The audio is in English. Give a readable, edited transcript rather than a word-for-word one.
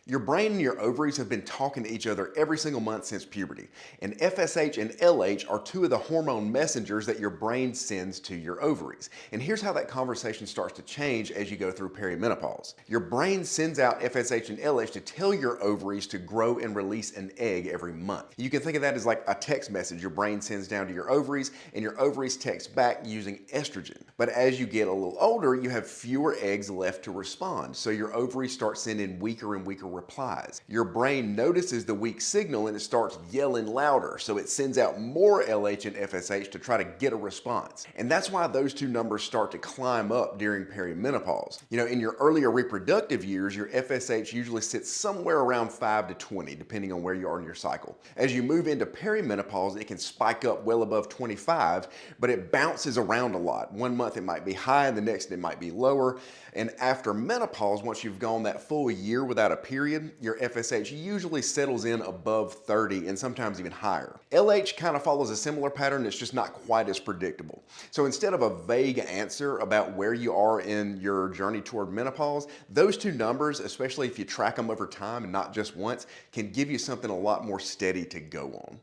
Your brain and your ovaries have been talking to each other every single month since puberty. And FSH and LH are two of the hormone messengers that your brain sends to your ovaries. And here's how that conversation starts to change as you go through perimenopause. Your brain sends out FSH and LH to tell your ovaries to grow and release an egg every month. You can think of that as like a text message your brain sends down to your ovaries, and your ovaries text back using estrogen. But as you get a little older, you have fewer eggs left to respond. So your ovaries start sending weaker and weaker replies. Your brain notices the weak signal and it starts yelling louder, so it sends out more LH and FSH to try to get a response. And that's why those two numbers start to climb up during perimenopause. In your earlier reproductive years, your FSH usually sits somewhere around 5 to 20, depending on where you are in your cycle. As you move into perimenopause, it can spike up well above 25, but it bounces around a lot. One month it might be high, and the next it might be lower. And after menopause, once you've gone that full year without a period, your FSH usually settles in above 30 and sometimes even higher. LH kind of follows a similar pattern, it's just not quite as predictable. So instead of a vague answer about where you are in your journey toward menopause, those two numbers, especially if you track them over time and not just once, can give you something a lot more steady to go on.